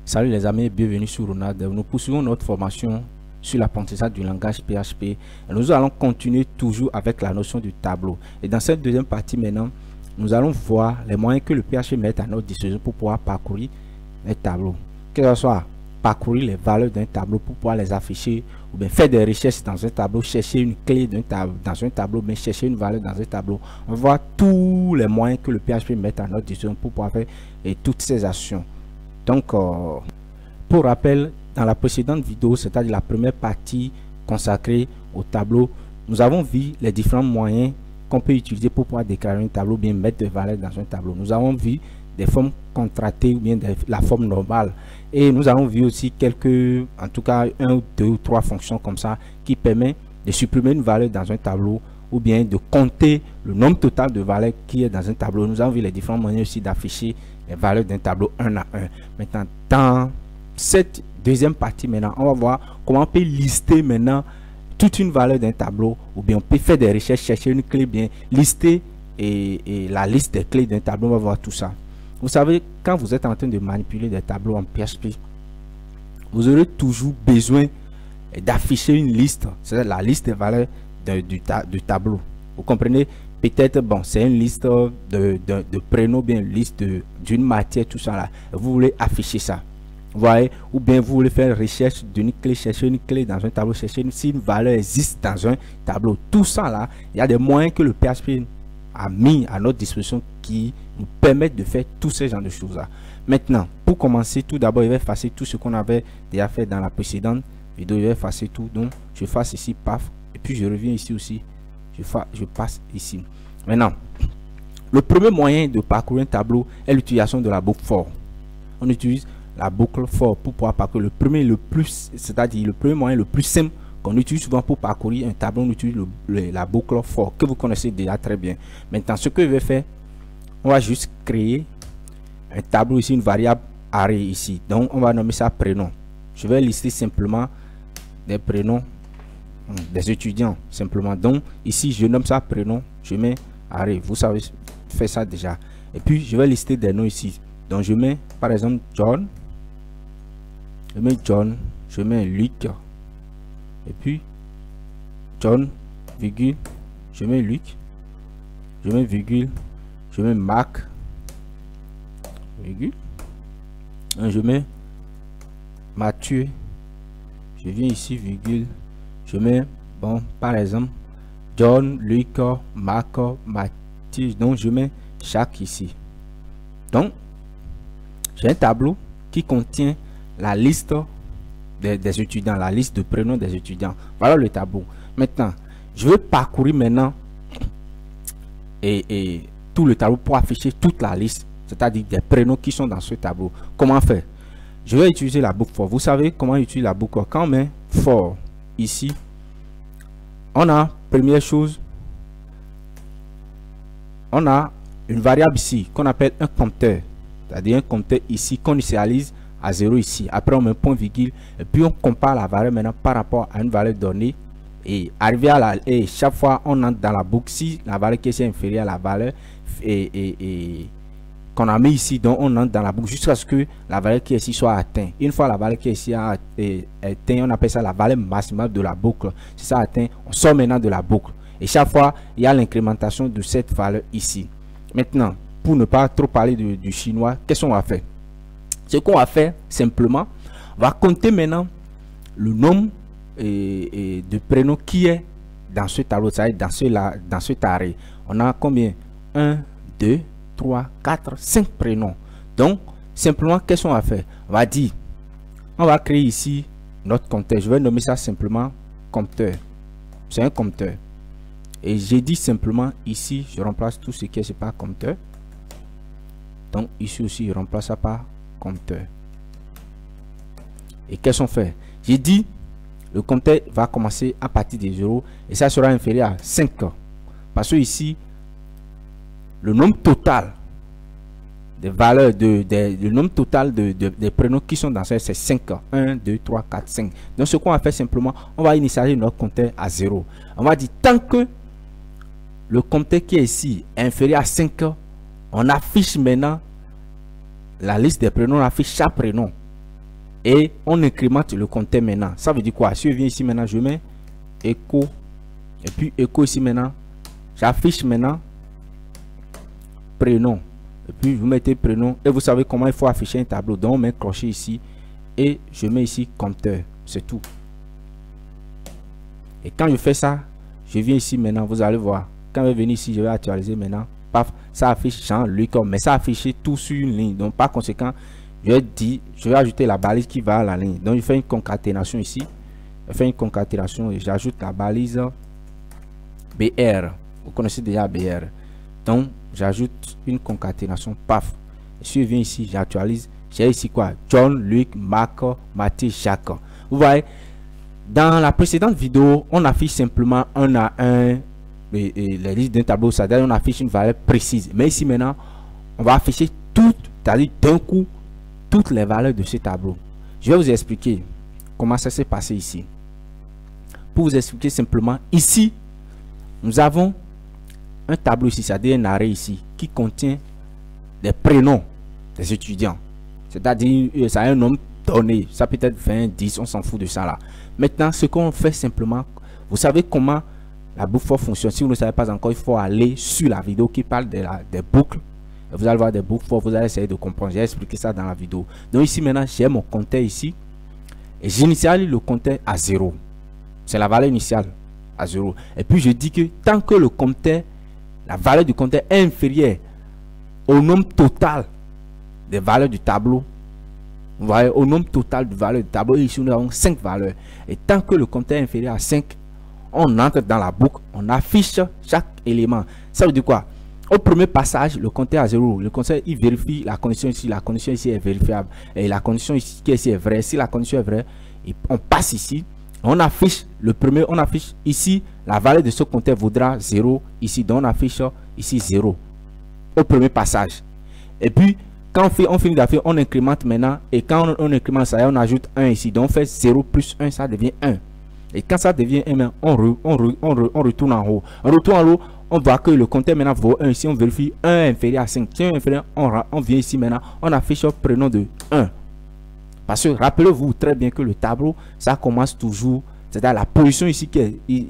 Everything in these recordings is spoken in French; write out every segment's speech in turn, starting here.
Salut les amis, bienvenue sur Ronald. Nous poursuivons notre formation sur l'apprentissage du langage PHP. Et nous allons continuer toujours avec la notion du tableau. Et dans cette deuxième partie maintenant, nous allons voir les moyens que le PHP met à notre disposition pour pouvoir parcourir les tableaux. Que ce soit parcourir les valeurs d'un tableau pour pouvoir les afficher, ou bien faire des recherches dans un tableau, chercher une clé dans un tableau, bien chercher une valeur dans un tableau. On va voir tous les moyens que le PHP met à notre disposition pour pouvoir faire toutes ces actions. Donc, pour rappel, dans la précédente vidéo, c'est-à-dire la première partie consacrée au tableau, nous avons vu les différents moyens qu'on peut utiliser pour pouvoir déclarer un tableau, bien mettre des valeurs dans un tableau. Nous avons vu des formes contractées ou bien la forme normale. Et nous avons vu aussi quelques, en tout cas, 1, 2 ou 3 fonctions comme ça qui permettent de supprimer une valeur dans un tableau ou bien de compter le nombre total de valeurs qui est dans un tableau. Nous avons vu les différents moyens aussi d'afficher les valeurs d'un tableau un à un. Maintenant, dans cette deuxième partie, maintenant, on va voir comment on peut lister maintenant toute une valeur d'un tableau, ou bien on peut faire des recherches, chercher une clé, bien lister et la liste des clés d'un tableau. On va voir tout ça. Vous savez, quand vous êtes en train de manipuler des tableaux en PHP, vous aurez toujours besoin d'afficher une liste, c'est-à-dire la liste des valeurs du tableau. Vous comprenez? Peut-être, bon, c'est une liste de prénoms, bien une liste d'une matière, tout ça là. Vous voulez afficher ça. Vous voyez? Ou bien vous voulez faire recherche d'une clé, chercher une clé dans un tableau, chercher si une valeur existe dans un tableau. Tout ça là, il y a des moyens que le PHP a mis à notre disposition qui nous permettent de faire tous ces genres de choses là. Maintenant, pour commencer, tout d'abord, il va effacer tout ce qu'on avait déjà fait dans la précédente vidéo. Il va effacer tout. Donc, je fasse ici, paf, et puis je reviens ici aussi. Je passe ici. Maintenant, le premier moyen de parcourir un tableau est l'utilisation de la boucle for. On utilise la boucle for pour pouvoir parcourir. C'est-à-dire le premier moyen le plus simple qu'on utilise souvent pour parcourir un tableau, on utilise la boucle for que vous connaissez déjà très bien. Maintenant, ce que je vais faire, on va juste créer un tableau ici, une variable array ici. Donc, on va nommer ça prénom. Je vais lister simplement des prénoms des étudiants simplement. Donc ici je nomme ça prénom, je mets array. Vous savez faire ça déjà. Et puis je vais lister des noms ici. Donc je mets par exemple John, je mets Luc, et puis John virgule, je mets Luc, je mets virgule, je mets Marc virgule, je mets Mathieu, je viens ici virgule, je mets, bon, par exemple, John, Luc, Marc, Mathieu. Donc, je mets chaque ici. Donc, j'ai un tableau qui contient la liste des étudiants, la liste de prénoms des étudiants. Voilà le tableau. Maintenant, je veux parcourir maintenant et tout le tableau pour afficher toute la liste, c'est-à-dire des prénoms qui sont dans ce tableau. Comment faire? Je vais utiliser la boucle for. Vous savez comment utiliser la boucle for? Quand on met for ici, on a première chose, on a une variable ici qu'on appelle un compteur, c'est-à-dire un compteur ici qu'on initialise à 0 ici. Après on met un point virgule et puis on compare la valeur maintenant par rapport à une valeur donnée et arriver à la et chaque fois on entre dans la boucle si la valeur qui est inférieure à la valeur qu'on a mis ici, donc on entre dans la boucle jusqu'à ce que la valeur qui est ici soit atteinte. Une fois la valeur qui est ici atteinte, on appelle ça la valeur maximale de la boucle. Si ça atteint, on sort maintenant de la boucle. Et chaque fois, il y a l'incrémentation de cette valeur ici. Maintenant, pour ne pas trop parler du chinois, qu'est-ce qu'on va faire? Ce qu'on va faire, simplement, on va compter maintenant le nombre de prénoms qui est dans ce tableau, c'est-à-dire dans ce array. On a combien? 1, 2, 3, 4, 5 prénoms. Donc, simplement, qu'est-ce qu'on va faire? On va dire, on va créer ici notre compteur. Je vais nommer ça simplement compteur. C'est un compteur. Et j'ai dit simplement ici, je remplace tout ce qui est par compteur. Donc, ici aussi, je remplace ça par compteur. Et qu'est-ce qu'on fait? J'ai dit, le compteur va commencer à partir de 0 et ça sera inférieur à 5. Parce que ici, le nombre total des valeurs le nombre total des prénoms qui sont dans ça, c'est 5. 1, 2, 3, 4, 5. Donc ce qu'on va faire simplement, on va initialiser notre compteur à 0. On va dire tant que le compteur qui est ici est inférieur à 5, on affiche maintenant la liste des prénoms, on affiche chaque prénom. Et on incrémente le compteur maintenant. Ça veut dire quoi? Si je viens ici maintenant, je mets écho. Et puis écho ici maintenant. J'affiche maintenant prénom. Et puis vous mettez prénom. Et vous savez comment il faut afficher un tableau. Donc on met crochet ici. Et je mets ici compteur. C'est tout. Et quand je fais ça, je viens ici maintenant. Vous allez voir. Quand je vais venir ici, je vais actualiser maintenant. Paf, ça affiche Jean-Luc. Mais ça affiche tout sur une ligne. Donc par conséquent, je vais ajouter la balise qui va à la ligne. Donc je fais une concaténation ici. Je fais une concaténation et j'ajoute la balise BR. Vous connaissez déjà BR. Donc j'ajoute une concaténation. Paf. Et si je viens ici, j'actualise. J'ai ici quoi? John, Luc, Marc, Mathieu, Jacques. Vous voyez, dans la précédente vidéo, on affiche simplement un à un les listes d'un tableau. Ça donne, on affiche une valeur précise. Mais ici maintenant, on va afficher toutes, c'est-à-dire d'un coup, toutes les valeurs de ce tableau. Je vais vous expliquer comment ça s'est passé ici. Pour vous expliquer simplement, ici, nous avons un tableau ici, c'est-à-dire un arrêt ici, qui contient les prénoms des étudiants. C'est-à-dire, ça a un nombre donné. Ça peut être 20, 10, on s'en fout de ça là. Maintenant, ce qu'on fait simplement, vous savez comment la boucle fonctionne. Si vous ne savez pas encore, il faut aller sur la vidéo qui parle des boucles. Vous allez voir des boucles, vous allez essayer de comprendre. J'ai expliqué ça dans la vidéo. Donc ici maintenant, j'ai mon compteur ici. Et j'initialise le compteur à 0. C'est la valeur initiale à 0. Et puis je dis que tant que le compteur, la valeur du compteur est inférieure au nombre total des valeurs du tableau, vous voyez, au nombre total de valeurs du tableau, ici nous avons 5 valeurs. Et tant que le compteur est inférieur à 5, on entre dans la boucle, on affiche chaque élément. Ça veut dire quoi? Au premier passage, le compteur à 0. Le compteur, il vérifie la condition ici. La condition ici est vérifiable. Et la condition ici, qui est vraie. Si la condition est vraie, on passe ici. On affiche le premier. On affiche ici. La valeur de ce compteur vaudra 0 ici. Donc on affiche ici 0. Au premier passage. Et puis, quand on finit d'afficher, on incrémente maintenant. Et quand on incrémente ça, on ajoute 1 ici. Donc on fait 0 plus 1, ça devient 1. Et quand ça devient 1, on retourne en haut. On retourne en haut. On voit que le compteur maintenant vaut 1. Ici, on vérifie 1 inférieur à 5. Si 1 inférieur, on vient ici maintenant. On affiche le prénom de 1. Parce que rappelez-vous très bien que le tableau, ça commence toujours. C'est-à-dire la position ici,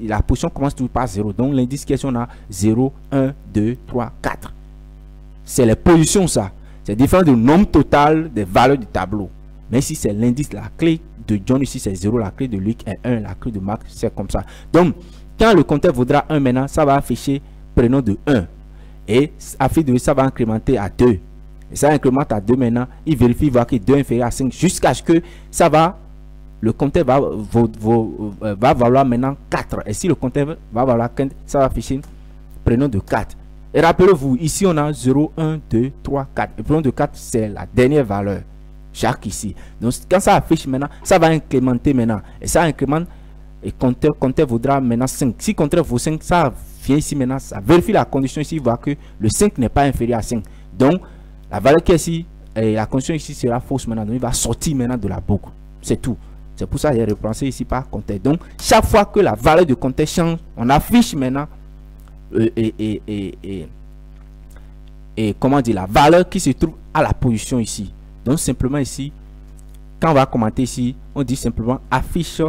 la position commence toujours par 0. Donc l'indice qui est, on a 0, 1, 2, 3, 4. C'est les positions ça. C'est différent du nombre total des valeurs du tableau. Mais ici, c'est l'indice, la clé de John ici, c'est 0. La clé de Luc est 1. La clé de Marc, c'est comme ça. Donc, quand le compteur vaudra 1 maintenant, ça va afficher prénom de 1. Et ça va incrémenter à 2. Et ça incrémente à 2 maintenant. Il vérifie, il voit que 2 est inférieur à 5. Jusqu'à ce que ça va, le compteur va valoir maintenant 4. Et si le compteur va valoir 4, ça va afficher prénom de 4. Et rappelez-vous, ici on a 0, 1, 2, 3, 4. Le prénom de 4, c'est la dernière valeur. Chaque ici. Donc quand ça affiche maintenant, ça va incrémenter maintenant. Et ça incrémente. Et compteur vaudra maintenant 5. Si compteur vaut 5, ça vient ici maintenant, ça vérifie la condition ici, voit que le 5 n'est pas inférieur à 5. Donc, la valeur qui est ici, et la condition ici sera fausse maintenant. Donc, il va sortir maintenant de la boucle. C'est tout. C'est pour ça que j'ai repensé ici par compteur. Donc, chaque fois que la valeur de compteur change, on affiche maintenant comment dire, la valeur qui se trouve à la position ici. Donc, simplement ici, quand on va commenter ici, on dit simplement affiche.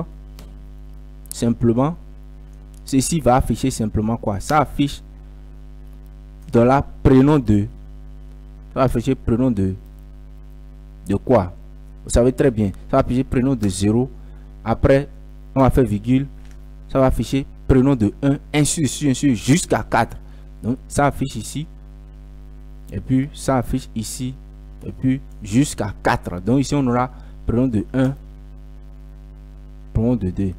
Simplement, ceci va afficher simplement quoi? Ça affiche dans la prénom de. Ça va afficher prénom de quoi? Vous savez très bien. Ça va afficher prénom de 0. Après, on va faire virgule. Ça va afficher prénom de 1, ainsi de suite, jusqu'à 4. Donc, ça affiche ici. Et puis, ça affiche ici. Et puis, jusqu'à 4. Donc, ici, on aura prénom de 1, prénom de 2.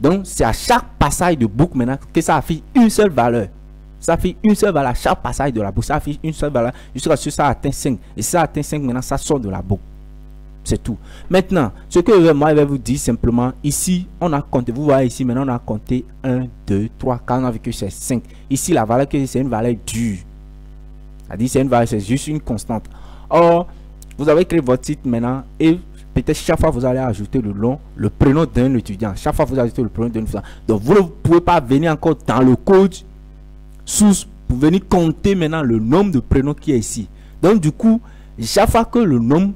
Donc, c'est à chaque passage de boucle maintenant que ça affiche une seule valeur. Ça affiche une seule valeur à chaque passage de la boucle. Ça affiche une seule valeur jusqu'à ce que ça atteint 5. Et si ça atteint 5, maintenant, ça sort de la boucle. C'est tout. Maintenant, ce que moi, je vais vous dire simplement, ici, on a compté. Vous voyez ici, maintenant, on a compté 1, 2, 3, 4. On a vu que c'est 5. Ici, la valeur que c'est une valeur dure. C'est-à-dire, c'est une valeur, c'est juste une constante. Or, vous avez créé votre site maintenant et peut-être chaque fois vous allez ajouter le prénom d'un étudiant. Chaque fois vous ajoutez le prénom d'un étudiant. Donc vous ne pouvez pas venir encore dans le code source pour venir compter maintenant le nombre de prénoms qui est ici. Donc du coup, chaque fois que le nombre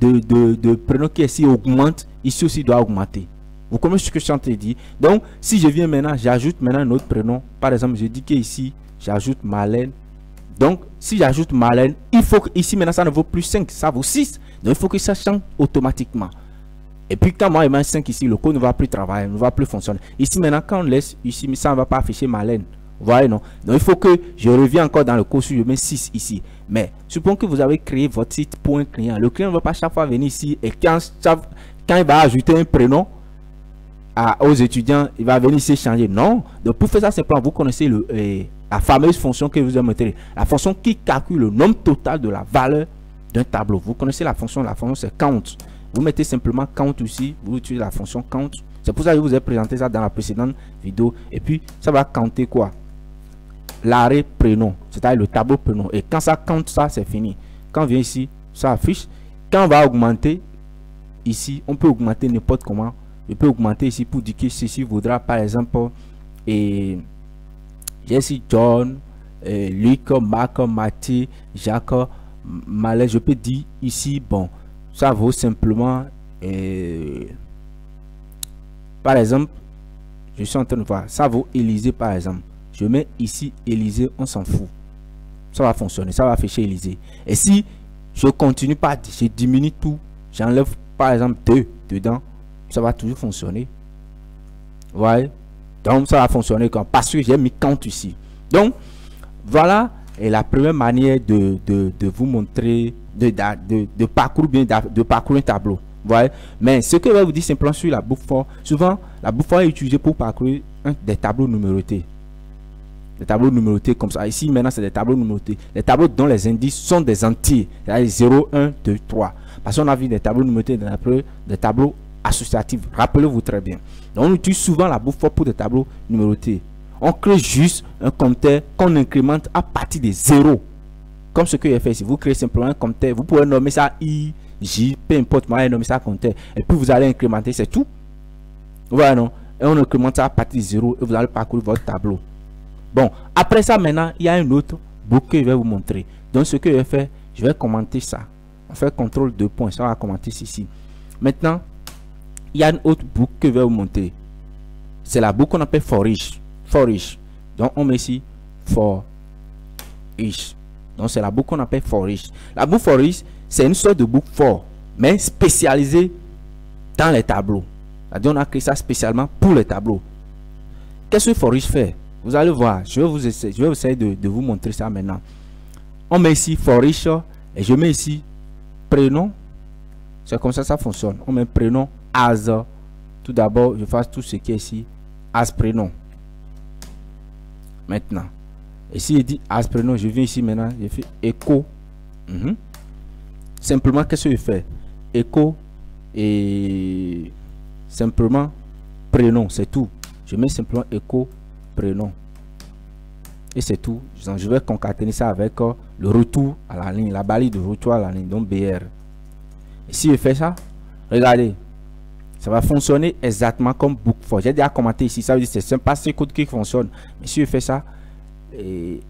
de prénom qui est ici augmente, ici aussi doit augmenter. Vous comprenez ce que je suis en train de dire? Donc, si je viens maintenant, j'ajoute maintenant un autre prénom. Par exemple, je dis qu'ici, j'ajoute Marlène. Donc, si j'ajoute Marlène, il faut que ici, maintenant, ça ne vaut plus 5, ça vaut 6. Donc, il faut que ça change automatiquement. Et puis, quand moi, je mets 5 ici, le code ne va plus travailler, ne va plus fonctionner. Ici, maintenant, quand on laisse ici, ça ne va pas afficher Marlène. Vous voyez, non? Donc, il faut que je revienne encore dans le code, je mets 6 ici. Mais, supposons que vous avez créé votre site pour un client. Le client ne va pas chaque fois venir ici et quand il va ajouter un prénom, aux étudiants, il va venir ici changer. Non. Donc pour faire ça simplement, vous connaissez la fameuse fonction que vous avez montrée. La fonction qui calcule le nombre total de la valeur d'un tableau. Vous connaissez la fonction c'est count. Vous mettez simplement count ici, vous utilisez la fonction count. C'est pour ça que je vous ai présenté ça dans la précédente vidéo. Et puis ça va compter quoi? L'arrêt prénom, c'est-à-dire le tableau prénom. Et quand ça compte ça, c'est fini. Quand on vient ici, ça affiche. Quand on va augmenter, ici, on peut augmenter n'importe comment. Je peux augmenter ici pour dire que ceci vaudra par exemple et j'ai ici John, Luc, Marc, Mathieu, Jacques, Malais. Je peux dire ici, bon, ça vaut simplement par exemple, je suis en train de voir, ça vaut Élysée par exemple. Je mets ici Élysée, on s'en fout. Ça va fonctionner, ça va afficher Élysée. Et si je continue pas, je diminue tout, j'enlève par exemple 2 dedans, ça va toujours fonctionner. Ouais. Donc ça va fonctionner comme parce que j'ai mis compte ici. Donc voilà et la première manière de vous montrer de parcourir bien de parcourir un tableau. Ouais. Mais ce que je vais vous dire simplement sur la boucle for, souvent la boucle for est utilisée pour parcourir des tableaux numérotés. Des tableaux numérotés comme ça. Ici maintenant c'est des tableaux numérotés. Les tableaux dont les indices sont des entiers. C'est-à-dire 0, 1, 2, 3. Parce qu'on a vu des tableaux numérotés, des tableaux associatifs. Rappelez-vous très bien. Donc on utilise souvent la boucle for pour des tableaux numérotés. On crée juste un compteur qu'on incrémente à partir de 0. Comme ce que j'ai fait ici. Vous créez simplement un compteur. Vous pouvez nommer ça I, J, peu importe. Moi, je nomme ça compteur. Et puis vous allez incrémenter, c'est tout. Voilà, non? Et on incrémente ça à partir de 0 et vous allez parcourir votre tableau. Bon, après ça, maintenant, il y a une autre boucle que je vais vous montrer. Donc, ce que je vais faire, je vais commenter ça. On fait CTRL 2 points. Ça va commenter ici. Maintenant, il y a une autre boucle que je vais vous montrer. C'est la boucle qu'on appelle for each. For each. Donc, on met ici for each. Donc, c'est la boucle qu'on appelle for each. La boucle for each, c'est une sorte de boucle for, mais spécialisée dans les tableaux. C'est-à-dire, on a créé ça spécialement pour les tableaux. Qu'est-ce que for each fait? Vous allez voir. Je vais essayer de vous montrer ça maintenant. On met ici for each et je mets ici prénom. C'est comme ça ça fonctionne. On met prénom as. Tout d'abord, je fasse tout ce qui est ici as prénom. Maintenant, ici il dit as prénom. Je viens ici maintenant, je fais écho. Simplement, qu'est-ce que je fais? Écho et simplement prénom, c'est tout. Je mets simplement écho prénom. Et c'est tout. Donc, je vais concaténer ça avec le retour à la ligne, la balise de retour à la ligne, donc BR. Et si je fais ça, regardez, ça va fonctionner exactement comme book for. J'ai déjà commenté ici, ça veut dire que c'est pas ce code qui fonctionne. Mais si je fais ça, et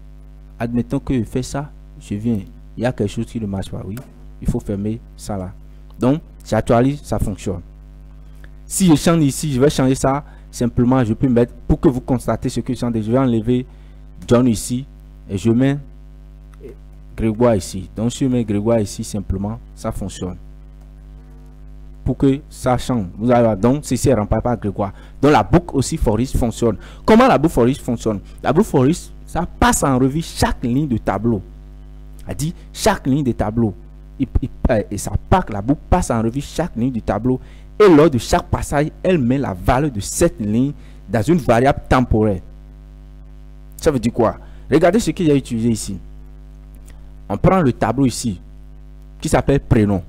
admettons que je fais ça, je viens, il y a quelque chose qui ne marche pas, oui, il faut fermer ça là. Donc, j'actualise, ça fonctionne. Si je change ici, je vais changer ça, simplement, je peux mettre, pour que vous constatez ce que je change, je vais enlever John ici, et je mets Grégoire ici. Donc, si je mets Grégoire ici, simplement, ça fonctionne. Pour que ça change. Vous allez voir, donc, ceci est remplacé par Grégoire. Donc, la boucle aussi for each fonctionne. Comment la boucle for each fonctionne? La boucle for each, ça passe en revue chaque ligne de tableau. Elle dit chaque ligne de tableau. Et ça part, la boucle passe en revue chaque ligne du tableau. Et lors de chaque passage, elle met la valeur de cette ligne dans une variable temporaire. Ça veut dire quoi? Regardez ce que j'ai utilisé ici. On prend le tableau ici, qui s'appelle prénom.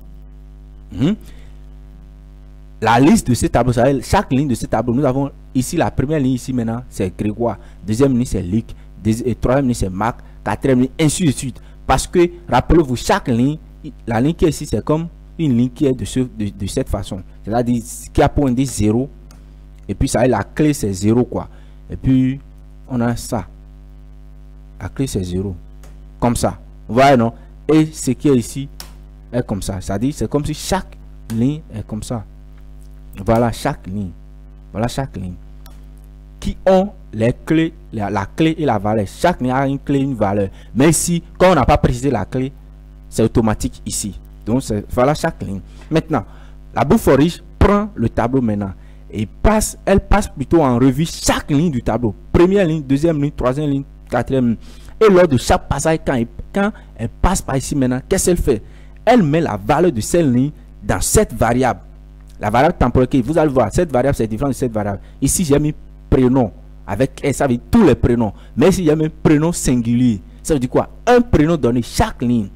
La liste de ces tableaux, chaque ligne de ces tableaux, nous avons ici la première ligne, ici maintenant, c'est Grégoire. Deuxième ligne, c'est Luc. Et troisième ligne, c'est Marc. Quatrième ligne, ainsi de suite. Parce que, rappelez-vous, chaque ligne, la ligne qui est ici, c'est comme une ligne qui est de cette façon. C'est-à-dire qui a pour indice 0. Et puis, ça, la clé, c'est 0, quoi. Et puis, on a ça. La clé, c'est 0. Comme ça. Vous voyez, non? Et ce qui est ici, est comme ça. C'est-à-dire, c'est comme si chaque ligne est comme ça. Voilà chaque ligne. Voilà chaque ligne. Qui ont les clés, la clé et la valeur. Chaque ligne a une clé et une valeur. Mais ici, quand on n'a pas précisé la clé, c'est automatique ici. Donc, voilà chaque ligne. Maintenant, la bouffe for each prend le tableau maintenant. Et elle passe plutôt en revue chaque ligne du tableau. Première ligne, deuxième ligne, troisième ligne, quatrième ligne. Et lors de chaque passage, quand elle passe par ici maintenant, qu'est-ce qu'elle fait? Elle met la valeur de cette ligne dans cette variable. La variable temporelle, vous allez voir, cette variable c'est différent de cette variable. Ici, j'ai mis prénom avec S, ça veut dire tous les prénoms. Mais ici, j'ai mis prénom singulier. Ça veut dire quoi? Un prénom donné chaque ligne.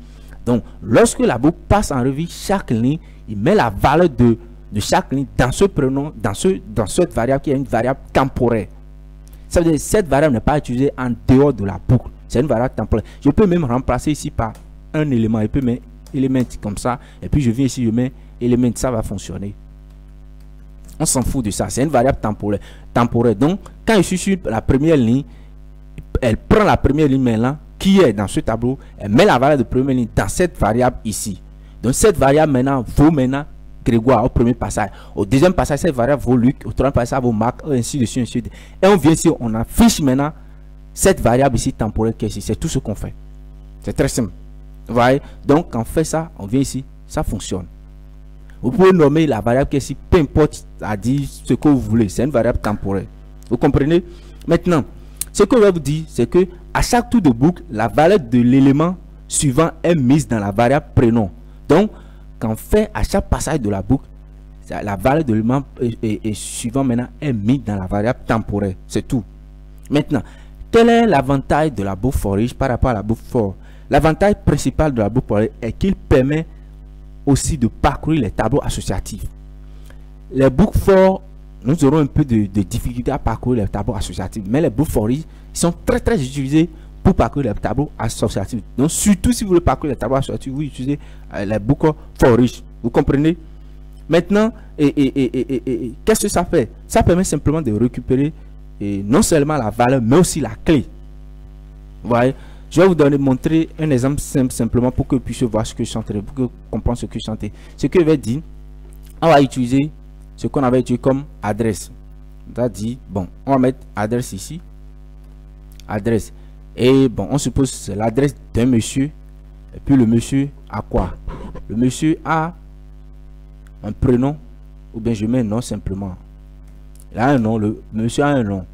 Donc, lorsque la boucle passe en revue chaque ligne, il met la valeur de chaque ligne dans ce prénom, dans cette variable qui est une variable temporaire. Ça veut dire que cette variable n'est pas utilisée en dehors de la boucle. C'est une variable temporaire. Je peux même remplacer ici par un élément. Je peux mettre élément comme ça. Et puis je viens ici, je mets élément. Ça va fonctionner. On s'en fout de ça. C'est une variable temporaire. Donc, quand je suis sur la première ligne, elle prend la première ligne maintenant qui est dans ce tableau. Elle met la valeur de première ligne dans cette variable ici. Donc, cette variable maintenant vaut maintenant Grégoire au premier passage. Au deuxième passage, cette variable vaut Luc. Au troisième passage, vaut Marc. Ainsi de suite, ainsi de suite. Et on vient ici, on affiche maintenant cette variable ici temporaire qui est ici. C'est tout ce qu'on fait. C'est très simple. Vous voyez? Donc, quand on fait ça, on vient ici, ça fonctionne. Vous pouvez nommer la variable qui est ici, peu importe à dire ce que vous voulez. C'est une variable temporaire. Vous comprenez? Maintenant, ce que je vais vous dire, c'est que à chaque tour de boucle, la valeur de l'élément suivant est mise dans la variable prénom. Donc, quand on fait à chaque passage de la boucle, la valeur de l'élément suivant maintenant est mise dans la variable temporaire. C'est tout. Maintenant, quel est l'avantage de la boucle for each par rapport à la boucle for? L'avantage principal de la boucle for each est qu'il permet aussi de parcourir les tableaux associatifs. Les boucles for, nous aurons un peu de difficulté à parcourir les tableaux associatifs, mais les boucles for each sont très utilisés pour parcourir les tableaux associatifs. Donc surtout si vous voulez parcourir les tableaux associatifs, vous utilisez les boucles for each. Vous comprenez? Maintenant, qu'est-ce que ça fait? Ça permet simplement de récupérer non seulement la valeur, mais aussi la clé. Vous voyez? Je vais vous montrer un exemple simple, simplement pour que vous puissiez voir ce que je chanterai, pour que vous compreniez ce que je chantais. Ce que je vais dire, on va utiliser ce qu'on avait utilisé comme adresse. On va dire, bon, on va mettre adresse ici. Adresse. Et bon, on suppose que c'est l'adresse d'un monsieur. Et puis le monsieur a quoi? Le monsieur a un prénom, ou bien je mets un nom simplement. Il a un nom, le monsieur a un nom.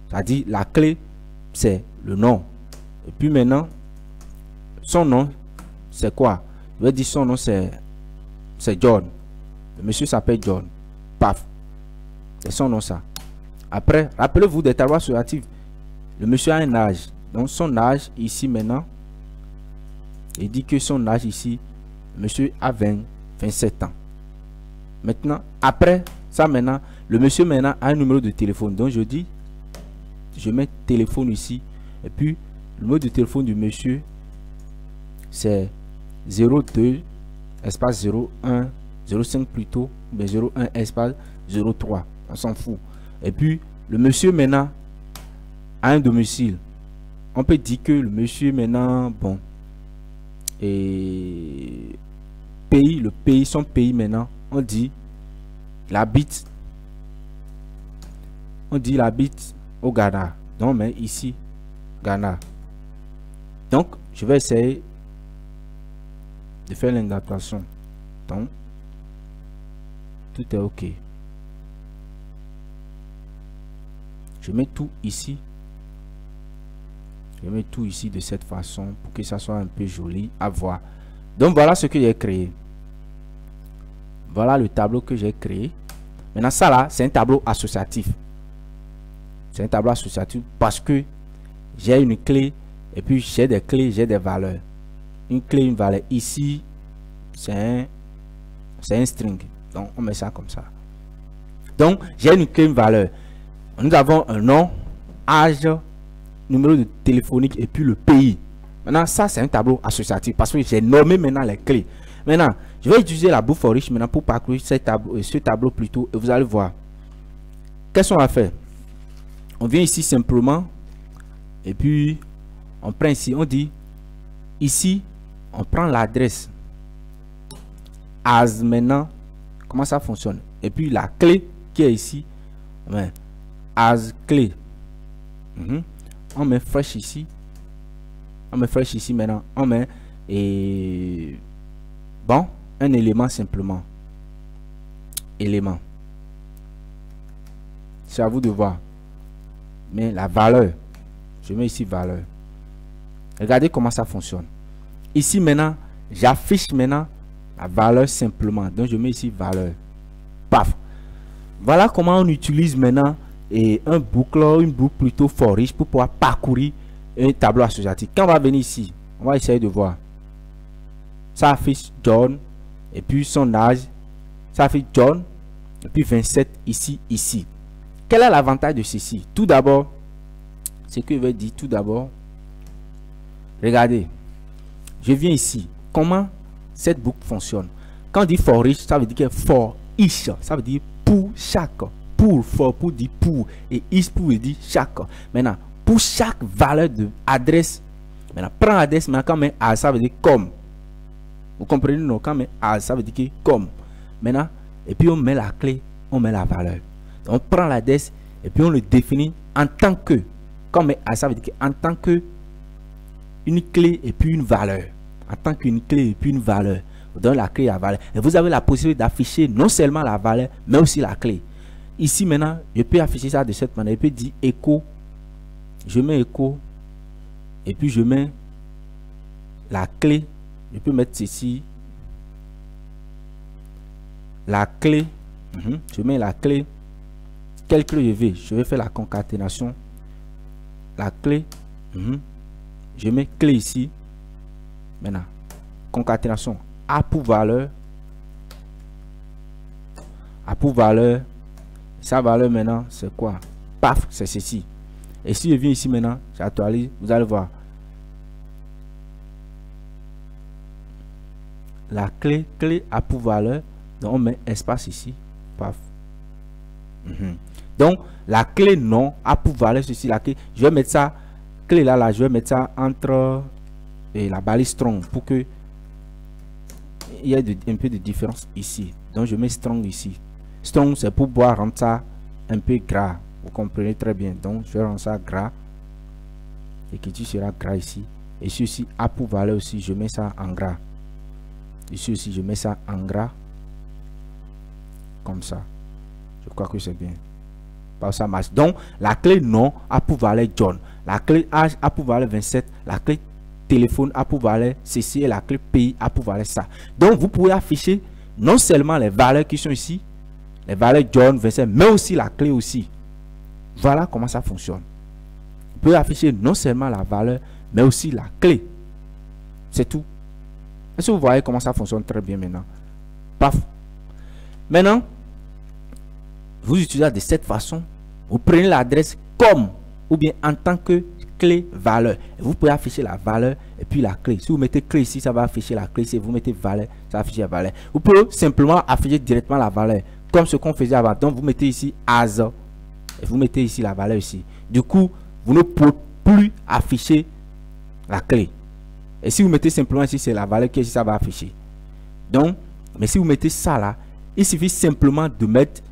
C'est-à-dire la clé, c'est le nom. Et puis maintenant, son nom, c'est quoi? Je vais dire son nom, c'est John. Le monsieur s'appelle John. Paf. C'est son nom, ça. Après, rappelez-vous des tableaux associatifs. Le monsieur a un âge. Donc, son âge, ici, maintenant, il dit que son âge, ici, le monsieur a 27 ans. Maintenant, après ça, maintenant, le monsieur, maintenant, a un numéro de téléphone. Donc, je dis, je mets téléphone ici. Et puis, le numéro de téléphone du monsieur, c'est 02 espace 01 05 plutôt, mais 01 espace 03. On s'en fout. Et puis, le monsieur maintenant a un domicile. On peut dire que le monsieur maintenant, bon, et pays, le pays, son pays maintenant, on dit, il habite au Ghana. Donc, mais ici, Ghana. Donc, je vais essayer de faire l'indentation. Donc, tout est OK. Je mets tout ici. Je mets tout ici de cette façon pour que ça soit un peu joli à voir. Donc, voilà ce que j'ai créé. Voilà le tableau que j'ai créé. Maintenant, ça là, c'est un tableau associatif. C'est un tableau associatif parce que j'ai une clé. Et puis j'ai des clés, j'ai des valeurs. Une clé, une valeur. Ici, c'est un string. Donc on met ça comme ça. Donc j'ai une clé, une valeur. Nous avons un nom, âge, numéro de téléphonique et puis le pays. Maintenant ça c'est un tableau associatif parce que j'ai nommé maintenant les clés. Maintenant je vais utiliser la boucle for each maintenant pour parcourir ce tableau plutôt et vous allez voir. Qu'est-ce qu'on va faire? On vient ici simplement et puis on prend ici, on dit ici, on prend l'adresse. as maintenant, comment ça fonctionne. Et puis la clé qui est ici, as clé. On met fresh ici. On met fresh ici maintenant. On met et bon, un élément simplement. Élément. C'est à vous de voir. Mais la valeur, je mets ici valeur. Regardez comment ça fonctionne. Ici maintenant, j'affiche maintenant la valeur simplement. Donc je mets ici valeur. Paf. Voilà comment on utilise maintenant un boucle, une boucle plutôt for each pour pouvoir parcourir un tableau associatif. Quand on va venir ici, on va essayer de voir. Ça affiche John et puis son âge. Ça affiche John et puis 27 ici, ici. Quel est l'avantage de ceci? Tout d'abord, ce que je vais dire tout d'abord. Regardez, je viens ici. Comment cette boucle fonctionne? Quand on dit for each, ça veut dire que for each, ça veut dire pour chaque. Pour dire pour et each pour dire chaque. Maintenant, pour chaque valeur de adresse, maintenant prends adresse, maintenant quand on met as, ça veut dire comme. Vous comprenez, non? Quand on met as, ça veut dire que comme. Maintenant, et puis on met la clé, on met la valeur. Donc, on prend l'adresse et puis on le définit en tant que. Quand on met as, ça veut dire que en tant que une clé et puis une valeur. En tant qu'une clé et puis une valeur. Vous donnez la clé et la valeur. Et vous avez la possibilité d'afficher non seulement la valeur, mais aussi la clé. Ici maintenant, je peux afficher ça de cette manière. Je peux dire écho. Je mets écho. Et puis je mets la clé. Je peux mettre ceci. La clé. Je mets la clé. Quelle clé je vais? Je vais faire la concaténation. La clé. Je mets clé ici. Maintenant, concaténation. A pour valeur. A pour valeur. Sa valeur maintenant, c'est quoi? Paf, c'est ceci. Et si je viens ici maintenant, j'actualise, vous allez voir. La clé A pour valeur. Donc on met espace ici. Paf. Donc la clé non A pour valeur, ceci, la clé. Je vais mettre ça. Clé là, je vais mettre ça entre la balise strong pour que il y ait un peu de différence ici. Donc je mets strong ici. Strong, c'est pour pouvoir rendre ça un peu gras. Vous comprenez très bien. Donc je vais rendre ça gras. Et que tu seras gras ici. Et ici A pour valeur aussi, je mets ça en gras. Ici aussi, je mets ça en gras. Comme ça. Je crois que c'est bien. Par ça marche. Donc la clé non A pour valeur John. La clé âge A pour valeur 27. La clé téléphone A pour valeur ceci et la clé pays A pour valeur ça. Donc vous pouvez afficher non seulement les valeurs qui sont ici, les valeurs John 27, mais aussi la clé aussi. Voilà comment ça fonctionne. Vous pouvez afficher non seulement la valeur, mais aussi la clé. C'est tout. Est-ce que vous voyez comment ça fonctionne très bien maintenant? Paf. Maintenant, vous utilisez de cette façon. Vous prenez l'adresse comme ou bien en tant que clé valeur. Et vous pouvez afficher la valeur et puis la clé. Si vous mettez clé ici, ça va afficher la clé. Si vous mettez valeur, ça va afficher la valeur. Vous pouvez simplement afficher directement la valeur. Comme ce qu'on faisait avant. Donc vous mettez ici as. Et vous mettez ici la valeur ici. Du coup, vous ne pouvez plus afficher la clé. Et si vous mettez simplement ici, c'est la valeur qui ça va afficher. Donc, mais si vous mettez ça là, il suffit simplement de mettre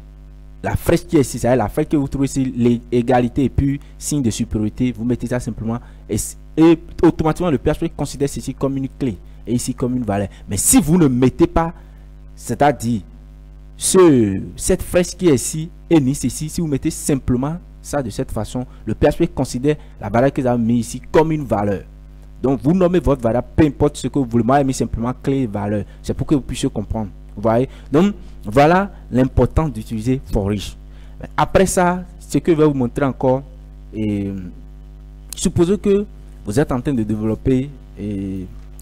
la flèche qui est ici, c'est la flèche que vous trouvez ici, l'égalité et puis signe de supériorité. Vous mettez ça simplement et automatiquement le PHP considère ceci comme une clé et ici comme une valeur. Mais si vous ne mettez pas, c'est-à-dire cette flèche qui est ici et ni ceci, si vous mettez simplement ça de cette façon, le PHP considère la valeur que vous avez mis ici comme une valeur. Donc vous nommez votre valeur, peu importe ce que vous voulez. Moi j'ai mis simplement clé et valeur. C'est pour que vous puissiez comprendre. Vous voyez? Donc voilà l'importance d'utiliser for each. Après ça, ce que je vais vous montrer encore, supposez que vous êtes en train de développer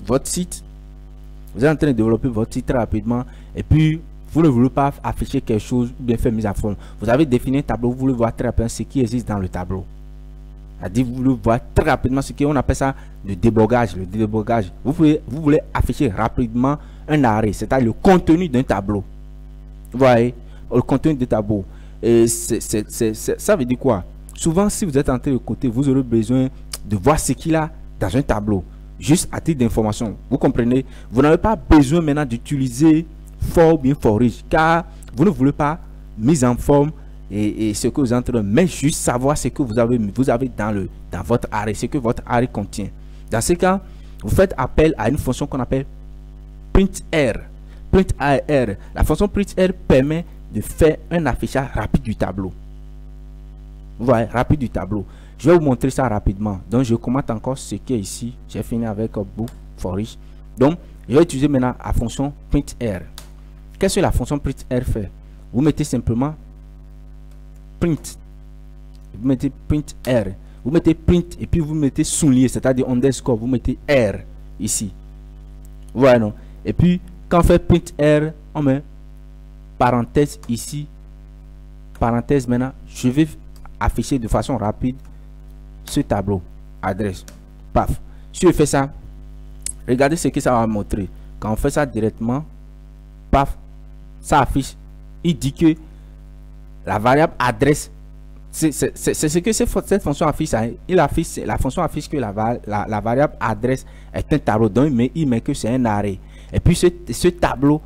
votre site. Vous êtes en train de développer votre site très rapidement et puis vous ne voulez pas afficher quelque chose ou bien faire mise à fond. Vous avez défini un tableau, vous voulez voir très rapidement ce qui existe dans le tableau. C'est-à-dire vous voulez voir très rapidement ce qu'on appelle ça le débogage. Le débogage. Vous voulez afficher rapidement un arrêt, c'est-à-dire le contenu d'un tableau. Vous voyez, le contenu du tableau. Et ça veut dire quoi? Souvent, si vous êtes en train de côté, vous aurez besoin de voir ce qu'il y a dans un tableau. Juste à titre d'information. Vous comprenez? Vous n'avez pas besoin maintenant d'utiliser fort ou bien fort riche, car vous ne voulez pas mise en forme et ce que vous entrez, mais juste savoir ce que vous avez dans votre arrêt, ce que votre arrêt contient. Dans ce cas, vous faites appel à une fonction qu'on appelle printr. Printr. La fonction printr permet de faire un affichage rapide du tableau. Vous voyez, rapide du tableau. Je vais vous montrer ça rapidement. Donc, je commente encore ce qui est ici. J'ai fini avec book for rich. Donc, je vais utiliser maintenant la fonction printr. Qu'est-ce que la fonction printr fait? Vous mettez simplement print. Vous mettez printr. Vous mettez print et puis vous mettez souligné, c'est-à-dire underscore. Vous mettez R ici. Vous voyez, non? Et puis, quand on fait printr, on met parenthèse ici. Parenthèse maintenant. Je vais afficher de façon rapide ce tableau. Adresse. Paf. Si je fais ça, regardez ce que ça va montrer. Quand on fait ça directement, paf, ça affiche. Il dit que la variable adresse, c'est ce que cette fonction affiche. La fonction affiche que la variable adresse est un tableau. Donc il met que c'est un arrêt. Et puis ce tableau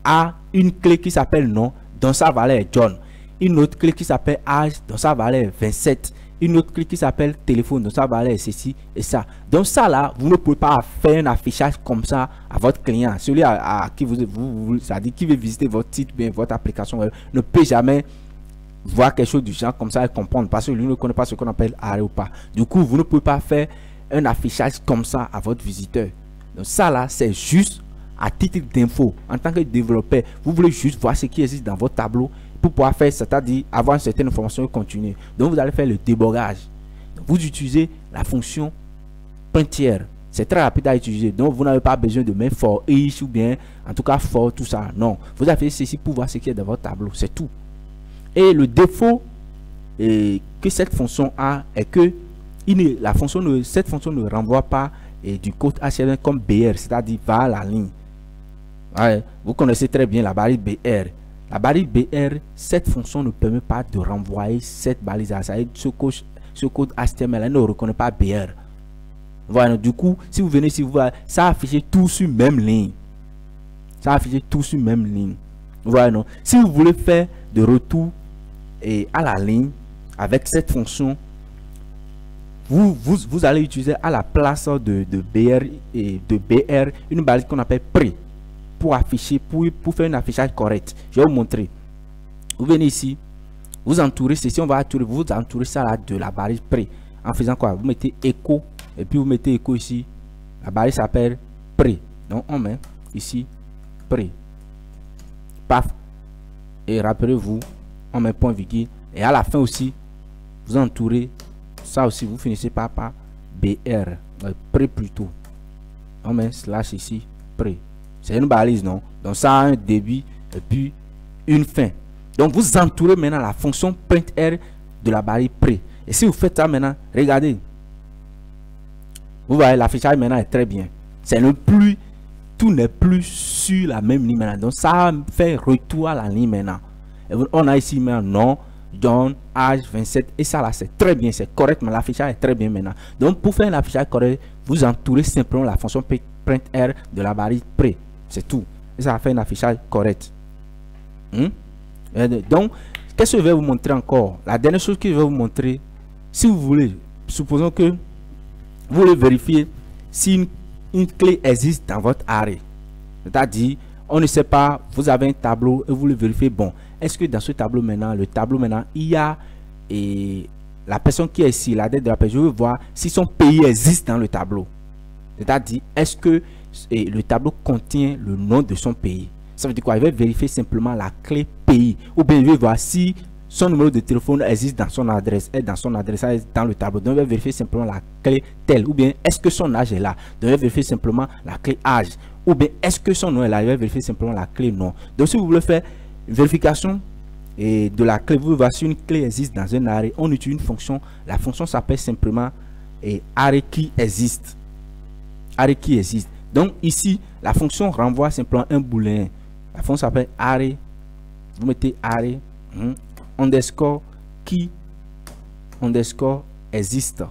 a une clé qui s'appelle nom, dont sa valeur est John. Une autre clé qui s'appelle âge, dont sa valeur est 27. Une autre clé qui s'appelle téléphone, dont sa valeur est ceci et ça. Donc ça là, vous ne pouvez pas faire un affichage comme ça à votre client. Celui à qui c'est-à-dire qui veut visiter votre site, bien votre application web, ne peut jamais voir quelque chose du genre comme ça et comprendre, parce que lui ne connaît pas ce qu'on appelle arrêt ou pas. Du coup, vous ne pouvez pas faire un affichage comme ça à votre visiteur. Donc ça là, c'est juste à titre d'info. En tant que développeur, vous voulez juste voir ce qui existe dans votre tableau pour pouvoir faire, c'est-à-dire avoir une certaine information continue. Donc vous allez faire le débogage. Donc, vous utilisez la fonction printr. C'est très rapide à utiliser. Donc vous n'avez pas besoin de mettre for each ou bien en tout cas for tout ça. Non, vous avez fait ceci pour voir ce qui est dans votre tableau. C'est tout. Et le défaut que cette fonction a est que cette fonction ne renvoie pas du code HTML comme BR, c'est-à-dire vers la ligne. Ouais, vous connaissez très bien la balise BR. La balise BR, cette fonction ne permet pas de renvoyer cette balise. Ce code HTML elle ne reconnaît pas BR. Voilà, du coup, si vous venez ici, vous voyez, ça affiche tout sur même ligne. Ça affiche tout sur même ligne. Voilà, non. Si vous voulez faire de retour à la ligne avec cette fonction, vous allez utiliser à la place de BR et de BR une balise qu'on appelle pré pour afficher, pour faire un affichage correct. Je vais vous montrer. Vous venez ici, vous entourez ceci, on va entourer, vous entourez ça là de la balise pré. En faisant quoi? Vous mettez écho et puis vous mettez écho ici. La balise s'appelle pré. Donc on met ici pré. Paf. Et rappelez-vous, on met point virgule. Et à la fin aussi, vous entourez ça aussi, vous finissez par BR. Pré plutôt. On met slash ici, pré. C'est une balise, non? Donc ça a un début et puis une fin. Donc vous entourez maintenant la fonction printr de la balise pré. Et si vous faites ça maintenant, regardez. Vous voyez, l'affichage maintenant est très bien. C'est ne plus, tout n'est plus sur la même ligne maintenant. Donc ça fait retour à la ligne maintenant. Et on a ici maintenant nom, John, âge 27. Et ça là, c'est très bien, c'est correct. Mais l'affichage est très bien maintenant. Donc pour faire l'affichage correct, vous entourez simplement la fonction printr de la balise pré. C'est tout. Et ça fait un affichage correct. Donc, qu'est-ce que je vais vous montrer encore? La dernière chose que je vais vous montrer, si vous voulez, supposons que vous voulez vérifier si une clé existe dans votre arrêt. C'est-à-dire, on ne sait pas, vous avez un tableau et vous voulez vérifier, bon, est-ce que dans ce tableau maintenant, il y a la personne qui est ici, la date de la personne, je veux voir si son pays existe dans le tableau. C'est-à-dire, est-ce que le tableau contient le nom de son pays? Ça veut dire quoi? Il va vérifier simplement la clé pays. Ou bien il va voir si son numéro de téléphone existe dans son adresse, dans le tableau. Donc il va vérifier simplement la clé telle. Ou bien est-ce que son âge est là? Donc il va vérifier simplement la clé âge. Ou bien est-ce que son nom est là? Il va vérifier simplement la clé nom. Donc si vous voulez faire une vérification de la clé, vous voyez si une clé existe dans un arrêt, on utilise une fonction. La fonction s'appelle simplement arrêt qui existe. Arrêt qui existe. Donc ici, la fonction renvoie simplement un booléen. La fonction s'appelle arrêt. Vous mettez arrêt underscore qui underscore existe.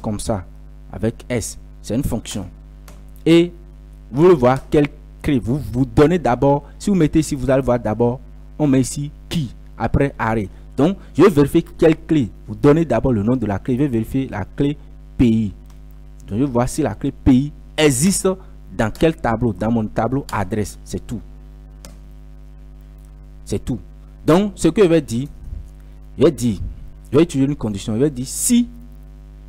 Comme ça, avec S. C'est une fonction. Et vous voulez voir quelle clé. Vous donnez d'abord, si vous mettez ici, vous allez voir d'abord, on met ici qui, après arrêt. Donc, je vais vérifier quelle clé. Vous donnez d'abord le nom de la clé. Je vais vérifier la clé pays. Donc, je vais voir si la clé pays existe dans quel tableau. Dans mon tableau adresse. C'est tout. C'est tout. Donc, ce que je vais dire, je vais utiliser une condition. Je vais dire si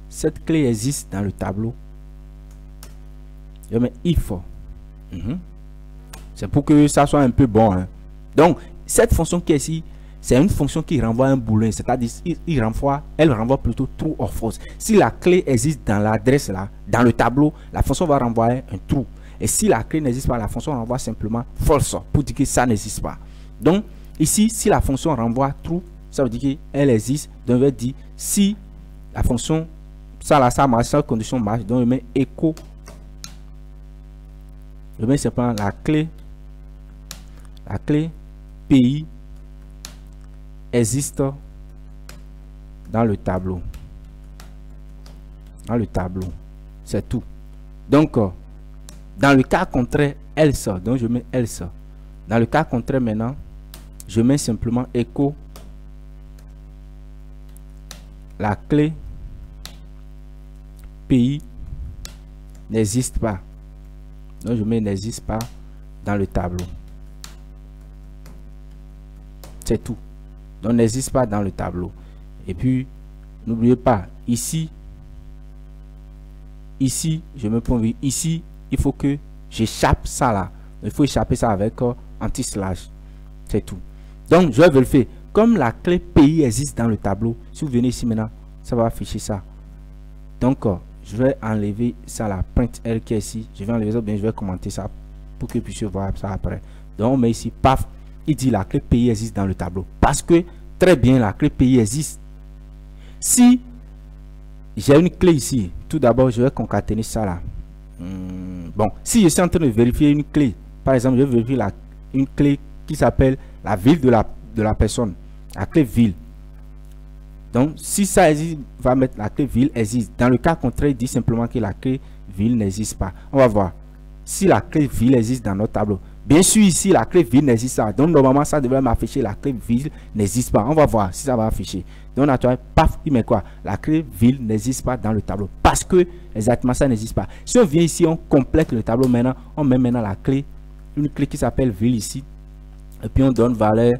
cette clé existe dans le tableau, je vais mettre if. C'est pour que ça soit un peu bon. Hein. Donc, cette fonction qui est ici, c'est une fonction qui renvoie un boolean, c'est-à-dire elle renvoie plutôt true or false. Si la clé existe dans l'adresse là, dans le tableau, la fonction va renvoyer un true. Et si la clé n'existe pas, la fonction renvoie simplement false pour dire que ça n'existe pas. Donc, ici, si la fonction renvoie true, ça veut dire qu'elle existe. Donc, je vais dire si la fonction, ça là, ça marche, cette condition marche, donc je mets echo. Je mets simplement la clé pays existe dans le tableau. Dans le tableau. C'est tout. Donc, dans le cas contraire, else. Donc, je mets else. Dans le cas contraire, maintenant, je mets simplement echo. La clé pays n'existe pas. Donc, je mets n'existe pas dans le tableau. C'est tout. Donc, n'existe pas dans le tableau. Et puis, n'oubliez pas, ici, je me prends ici, il faut que j'échappe ça là. Il faut échapper ça avec anti-slash. C'est tout. Donc, je vais vérifier. Comme la clé pays existe dans le tableau, si vous venez ici maintenant, ça va afficher ça. Donc, je vais enlever ça là, print L qui est ici. Je vais enlever ça, bien je vais commenter ça pour que vous puissiez voir ça après. Donc, on met ici, paf, il dit la clé pays existe dans le tableau. Parce que, très bien, la clé pays existe. Si j'ai une clé ici, tout d'abord, je vais concaténer ça là. Bon, si je suis en train de vérifier une clé, par exemple, je vais vérifier une clé qui s'appelle la ville de la personne, la clé ville. Donc, si ça existe, va mettre la clé ville existe. Dans le cas contraire, il dit simplement que la clé ville n'existe pas. On va voir si la clé ville existe dans notre tableau. Bien sûr, ici, la clé ville n'existe pas. Donc, normalement, ça devrait m'afficher la clé ville n'existe pas. On va voir si ça va afficher. Donc, naturellement, paf, il met quoi? La clé ville n'existe pas dans le tableau. Parce que, exactement, ça n'existe pas. Si on vient ici, on complète le tableau maintenant. On met maintenant la clé, une clé qui s'appelle ville ici. Et puis, on donne valeur.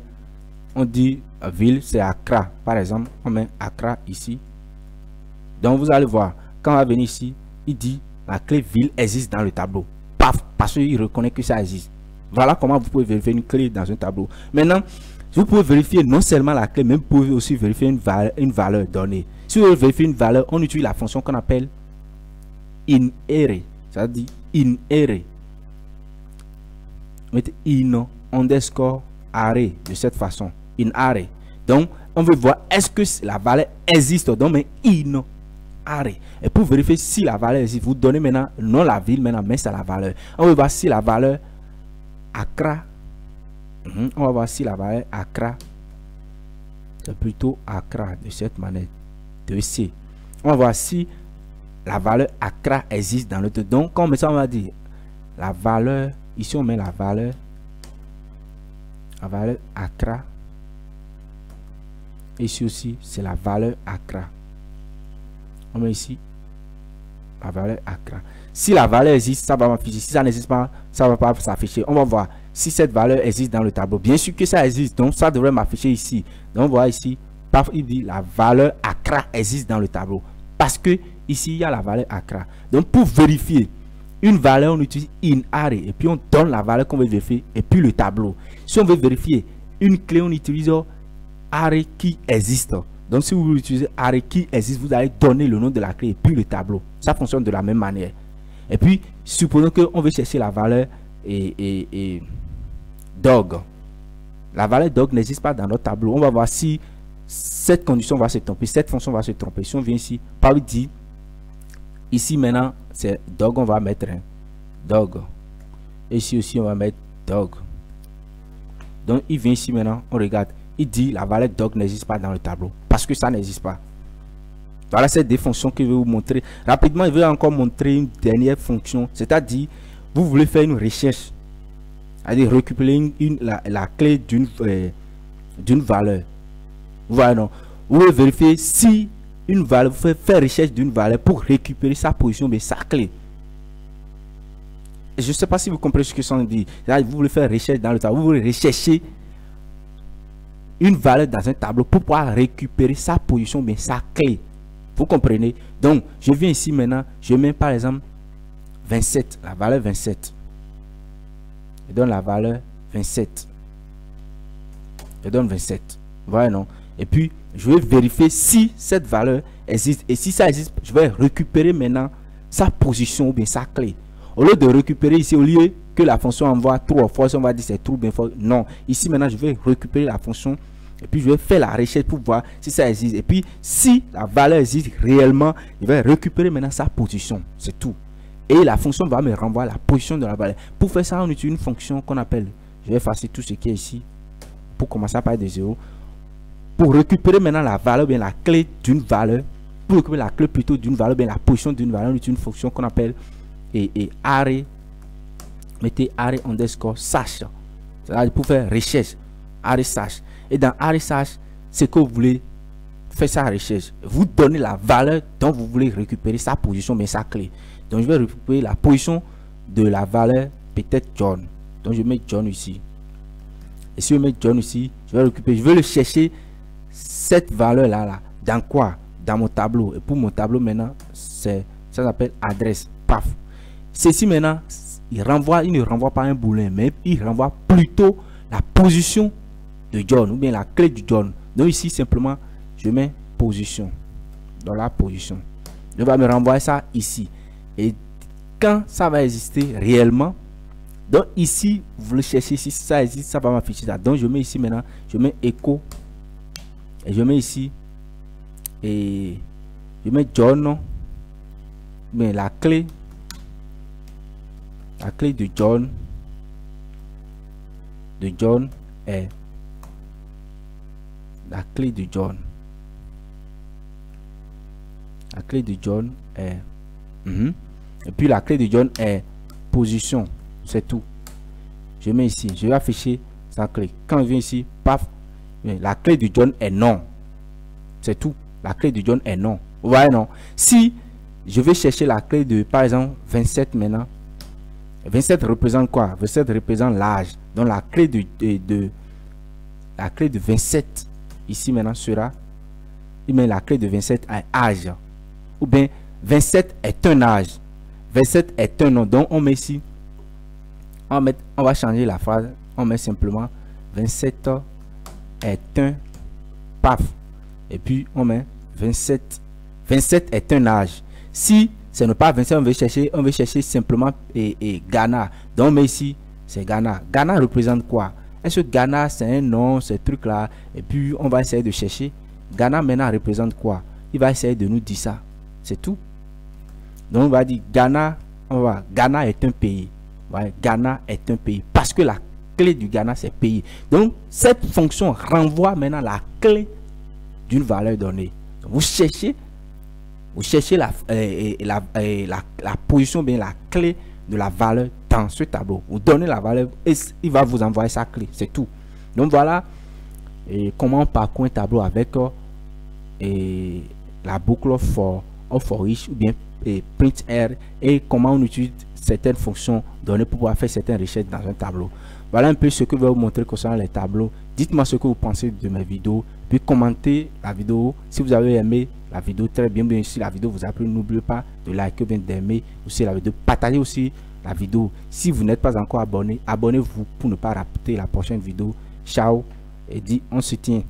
On dit ville, c'est Accra. Par exemple, on met Accra ici. Donc, vous allez voir. Quand on va venir ici, il dit la clé ville existe dans le tableau. Paf, parce qu'il reconnaît que ça existe. Voilà comment vous pouvez vérifier une clé dans un tableau. Maintenant, vous pouvez vérifier non seulement la clé, mais vous pouvez aussi vérifier une valeur donnée. Si vous voulez vérifier une valeur, on utilise la fonction qu'on appelle inhere. Ça veut dire inhere. Mettez in underscore array de cette façon. In array. Donc, on veut voir est-ce que la valeur existe. Donc, mais in array. Et pour vérifier si la valeur existe, vous donnez maintenant non la ville, maintenant, mais c'est la valeur. On veut voir si la valeur Accra. On va voir si la valeur Accra, c'est plutôt Accra de cette manière. De C. On va voir si la valeur Accra existe dans le deux. Donc, comme ça, on va dire la valeur. Ici, on met la valeur Accra. Ici aussi, c'est la valeur Accra. On met ici la valeur Accra. Si la valeur existe, ça va m'afficher. Si ça n'existe pas, ça ne va pas s'afficher. On va voir si cette valeur existe dans le tableau. Bien sûr que ça existe, donc ça devrait m'afficher ici. Donc on voit ici, paf, il dit la valeur Accra existe dans le tableau. Parce que ici, il y a la valeur Accra. Donc pour vérifier une valeur, on utilise inare. Et puis on donne la valeur qu'on veut vérifier. Et puis le tableau. Si on veut vérifier une clé, on utilise array qui existe. Donc si vous utilisez array qui existe, vous allez donner le nom de la clé et puis le tableau. Ça fonctionne de la même manière. Et puis, supposons qu'on veut chercher la valeur dog. La valeur dog n'existe pas dans notre tableau. On va voir si cette condition va se tromper, cette fonction va se tromper. Si on vient ici, par dit, ici maintenant, c'est dog, on va mettre un dog. Et ici aussi, on va mettre dog. Donc, il vient ici maintenant, on regarde. Il dit la valeur dog n'existe pas dans le tableau parce que ça n'existe pas. Voilà ces deux fonctions que je vais vous montrer. Rapidement, je vais encore montrer une dernière fonction. C'est-à-dire, vous voulez faire une recherche c'est-à-dire récupérer la clé d'une valeur. Vous voyez, non? Vous pouvez vérifier si une valeur, vous faites faire recherche d'une valeur pour récupérer sa position, mais sa clé. Je ne sais pas si vous comprenez ce que ça dit. Vous voulez faire recherche dans le tableau, vous voulez rechercher une valeur dans un tableau pour pouvoir récupérer sa position, mais sa clé. Vous comprenez? Donc, je viens ici maintenant, je mets par exemple 27, la valeur 27. Je donne la valeur 27. Je donne 27. Vous voyez, non? Et puis, je vais vérifier si cette valeur existe. Et si ça existe, je vais récupérer maintenant sa position ou bien sa clé. Au lieu de récupérer ici, au lieu que la fonction envoie true or false, on va dire c'est true bien false. Non, ici maintenant, je vais récupérer la fonction et puis je vais faire la recherche pour voir si ça existe. Et puis, si la valeur existe réellement, je vais récupérer maintenant sa position. C'est tout. Et la fonction va me renvoyer la position de la valeur. Pour faire ça, on utilise une fonction qu'on appelle, je vais effacer tout ce qui est ici pour commencer à parler de 0. Pour récupérer maintenant la valeur, bien la clé d'une valeur, pour récupérer la clé plutôt d'une valeur, bien la position d'une valeur, on utilise une fonction qu'on appelle array, mettez array underscore sache, c'est-à-dire pour faire recherche, array sache. Et dans array sache, c'est que vous voulez faire sa recherche, vous donnez la valeur dont vous voulez récupérer sa position, mais sa clé. Donc je vais récupérer la position de la valeur, peut-être John. Donc je mets John ici. Et si je mets John ici, je vais récupérer, je vais le chercher cette valeur là, dans quoi? Dans mon tableau. Et pour mon tableau maintenant, ça s'appelle adresse. Paf. Ceci maintenant, il ne renvoie pas un booléen, mais il renvoie plutôt la position de John ou bien la clé du John. Donc ici simplement, je mets position. Dans la position. Je vais me renvoyer ça ici. Et quand ça va exister réellement, donc ici, vous le cherchez, si ça existe, ça va m'afficher ça. Donc je mets ici maintenant, je mets echo. Et je mets ici, et je mets John, mais la clé de John est la clé de John est et puis la clé de John est position. C'est tout. Je mets ici, je vais afficher sa clé. Quand je viens ici, paf, la clé de John est non. C'est tout. La clé de John est non. Vous voyez, non? Si je vais chercher la clé de, par exemple, 27 maintenant, 27 représente quoi? 27 représente l'âge. Donc la clé de 27 ici maintenant sera, mais la clé de 27 est âge. Ou bien 27 est un âge. 27 est un nom. Donc on met ici, on va changer la phrase. On met simplement 27 est un paf. Et puis on met 27. 27 est un âge. Si ce n'est pas 27, on veut chercher simplement Ghana. Donc on met ici, c'est Ghana. Ghana représente quoi? Est-ce que Ghana c'est un nom, ce truc là? Et puis on va essayer de chercher. Ghana maintenant représente quoi? Il va essayer de nous dire ça. C'est tout. Donc on va dire Ghana, Ghana est un pays. Ouais, Ghana est un pays. Parce que la clé du Ghana c'est pays. Donc cette fonction renvoie maintenant la clé d'une valeur donnée. Donc, vous cherchez la position, bien la clé de la valeur dans ce tableau. Vous donnez la valeur et il va vous envoyer sa clé. C'est tout. Donc voilà comment on parcourt un tableau avec la boucle for each ou bien print R, et comment on utilise certaines fonctions données pour pouvoir faire certaines recherches dans un tableau. Voilà un peu ce que je vais vous montrer concernant les tableaux. Dites-moi ce que vous pensez de mes vidéos, puis commentez la vidéo si vous avez aimé la vidéo. Très bien, si la vidéo vous a plu, n'oubliez pas de liker, bien d'aimer aussi la vidéo, partagez aussi la vidéo. Si vous n'êtes pas encore abonné, abonnez-vous pour ne pas rater la prochaine vidéo. Ciao et on se tient.